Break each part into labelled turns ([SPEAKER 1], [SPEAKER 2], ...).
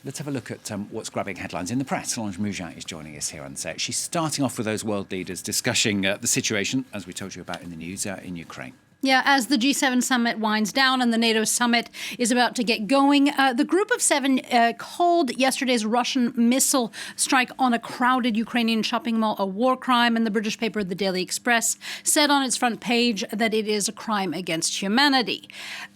[SPEAKER 1] Let's have a look at what's grabbing headlines in the press. Solange Mougin is joining us here on set. She's starting off with those world leaders discussing the situation, as we told you about in the news, in Ukraine.
[SPEAKER 2] Yeah, as the G7 summit winds down and the NATO summit is about to get going, the Group of Seven called yesterday's Russian missile strike on a crowded Ukrainian shopping mall a war crime, and the British paper The Daily Express said on its front page that it is a crime against humanity.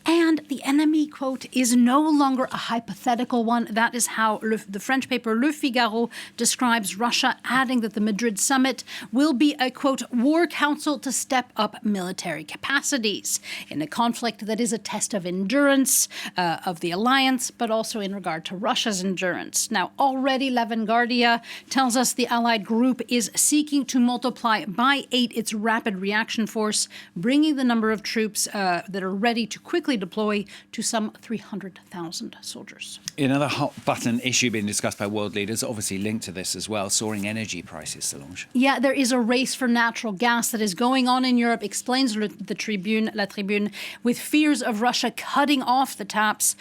[SPEAKER 2] And the enemy, quote, is no longer a hypothetical one. That is how the French paper Le Figaro describes Russia, adding that the Madrid summit will be a, quote, war council to step up military capacities in a conflict that is a test of endurance of the alliance, but also in regard to Russia's endurance. Now, already La Vanguardia tells us the allied group is seeking to multiply by 8 its rapid reaction force, bringing the number of troops that are ready to quickly deploy to some 300,000 soldiers.
[SPEAKER 1] Another hot-button issue being discussed by world leaders, obviously linked to this as well, soaring energy prices, Solange.
[SPEAKER 2] Yeah, there is a race for natural gas that is going on in Europe, explains La Tribune, with fears of Russia cutting off the taps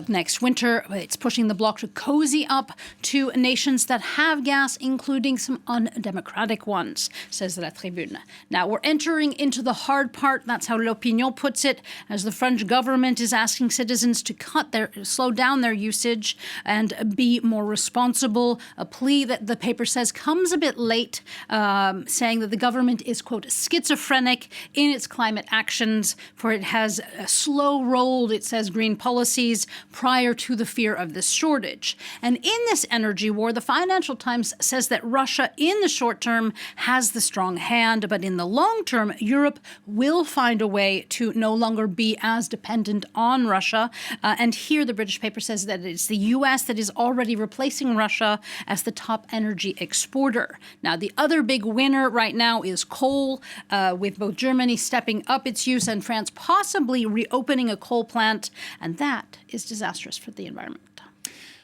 [SPEAKER 2] next winter. It's pushing the bloc to cozy up to nations that have gas, including some undemocratic ones, says La Tribune. Now, we're entering into the hard part. That's how L'Opinion puts it, as the French government is asking citizens to slow down their usage and be more responsible. A plea that the paper says comes a bit late, saying that the government is, quote, schizophrenic in its climate actions, for it has slow-rolled, it says, green policies prior to the fear of this shortage. And in this energy war, the Financial Times says that Russia, in the short term, has the strong hand, but in the long term, Europe will find a way to no longer be as dependent on Russia. And here the British paper says that it's the U.S. that is already replacing Russia as the top energy exporter. Now, the other big winner right now is coal, with both Germany stepping up its use and France possibly reopening a coal plant. And that is disastrous for the environment.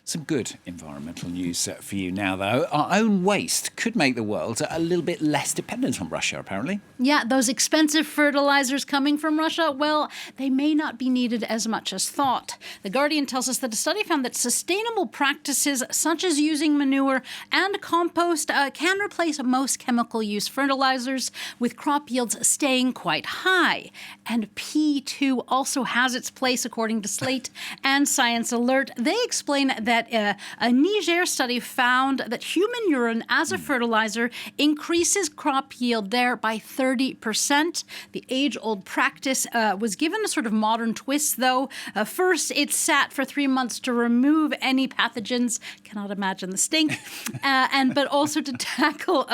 [SPEAKER 1] Some good environmental news for you now, though. Our own waste could make the world a little bit less dependent on Russia, apparently.
[SPEAKER 2] Yeah, those expensive fertilizers coming from Russia, well, they may not be needed as much as thought. The Guardian tells us that a study found that sustainable practices such as using manure and compost can replace most chemical use fertilizers, with crop yields staying quite high. And P2 also has its place, according to Slate and Science Alert. They explain that a Niger study found that human urine as a fertilizer increases crop yield there by 30%. The age-old practice was given a sort of modern twist, though. First, it sat for 3 months to remove any pathogens. Cannot imagine the stink. But also to tackle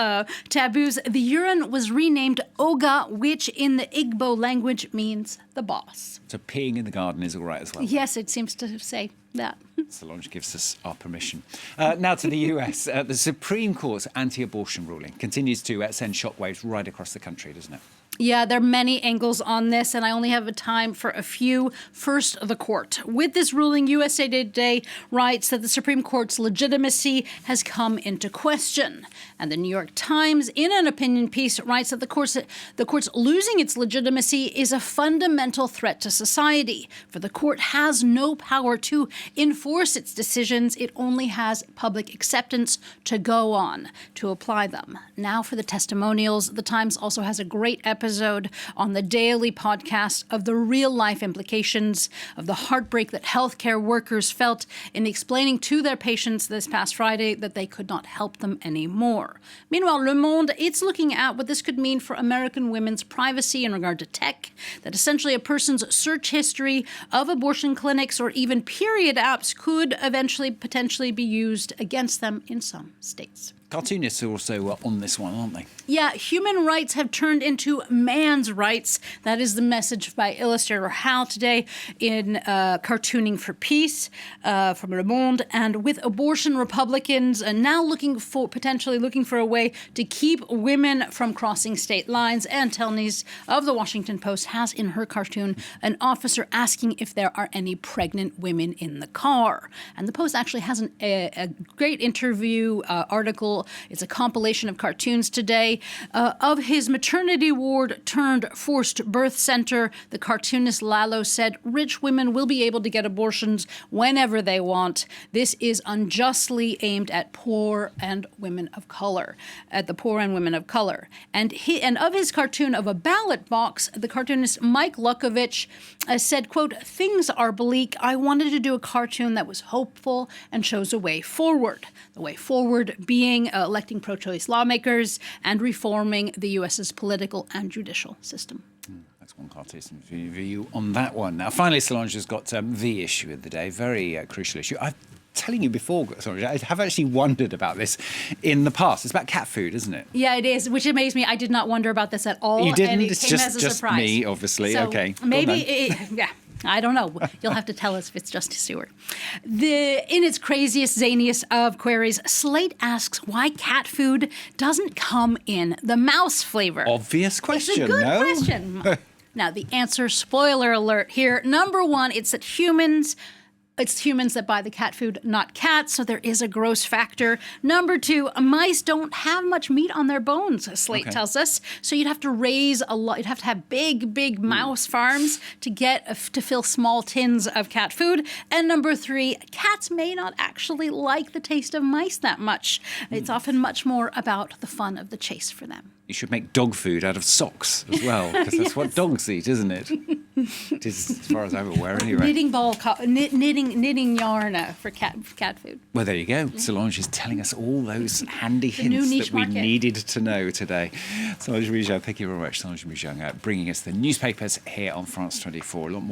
[SPEAKER 2] taboos. The urine was renamed Oga, which in the Igbo language means the boss.
[SPEAKER 1] So peeing in the garden is all right as well?
[SPEAKER 2] Yes, it seems to say that.
[SPEAKER 1] Solange gives us our permission. Now to the US. The Supreme Court's anti-abortion ruling continues to send shockwaves right across the country, doesn't it?
[SPEAKER 2] Yeah, there are many angles on this, and I only have time for a few. First, the court. With this ruling, USA Today writes that the Supreme Court's legitimacy has come into question. And the New York Times, in an opinion piece, writes that the court's losing its legitimacy is a fundamental threat to society. For the court has no power to enforce its decisions. It only has public acceptance to go on, to apply them. Now for the testimonials. The Times also has a great episode on the daily podcast of the real-life implications of the heartbreak that healthcare workers felt in explaining to their patients this past Friday that they could not help them anymore. Meanwhile, Le Monde, it's looking at what this could mean for American women's privacy in regard to tech, that essentially a person's search history of abortion clinics or even period apps could eventually potentially be used against them in some states.
[SPEAKER 1] Cartoonists are also on this one, aren't they?
[SPEAKER 2] Yeah, human rights have turned into man's rights. That is the message by illustrator Hal today in Cartooning for Peace from Le Monde. And with abortion, Republicans are now potentially looking for a way to keep women from crossing state lines. And Telnies of the Washington Post has in her cartoon an officer asking if there are any pregnant women in the car. And the Post actually has a great interview article article. It's a compilation of cartoons today of his maternity ward turned forced birth center. The cartoonist Lalo said rich women will be able to get abortions whenever they want. This is unjustly aimed at poor and women of color, And of his cartoon of a ballot box, the cartoonist Mike Lukovich said, quote, "Things are bleak. I wanted to do a cartoon that was hopeful and shows a way forward. The way forward being electing pro-choice lawmakers and reforming the U.S.'s political and judicial system."
[SPEAKER 1] That's one cartoonist view on that one. Now, finally, Solange has got the issue of the day, very crucial issue. I'm telling you before, Solange, I have actually wondered about this in the past. It's about cat food, isn't it?
[SPEAKER 2] Yeah, it is, which amazed me. I did not wonder about this at all.
[SPEAKER 1] You didn't?
[SPEAKER 2] And it
[SPEAKER 1] It's
[SPEAKER 2] came
[SPEAKER 1] just,
[SPEAKER 2] as a
[SPEAKER 1] just
[SPEAKER 2] surprise.
[SPEAKER 1] me, obviously.
[SPEAKER 2] So
[SPEAKER 1] okay.
[SPEAKER 2] Maybe, I don't know. You'll have to tell us if it's Justice Stewart. In its craziest, zaniest of queries, Slate asks why cat food doesn't come in the mouse flavor.
[SPEAKER 1] Obvious question,
[SPEAKER 2] It's a good
[SPEAKER 1] no?
[SPEAKER 2] question. Now, the answer, spoiler alert here. Number one, it's humans that buy the cat food, not cats, so there is a gross factor. Number two, mice don't have much meat on their bones, Slate tells us. So you'd have to raise a lot. You'd have to have big mouse farms to fill small tins of cat food. And number three, cats may not actually like the taste of mice that much. It's often much more about the fun of the chase for them.
[SPEAKER 1] You should make dog food out of socks as well, because that's what dogs eat, isn't it? It is, as far as I'm aware, anyway.
[SPEAKER 2] Knitting yarn for cat food.
[SPEAKER 1] Well, there you go. Solange is telling us all those handy
[SPEAKER 2] new
[SPEAKER 1] hints
[SPEAKER 2] niche
[SPEAKER 1] that we
[SPEAKER 2] market.
[SPEAKER 1] needed to know today. Solange Moujon, thank you very much. Solange Moujon, bringing us the newspapers here on France 24. A lot more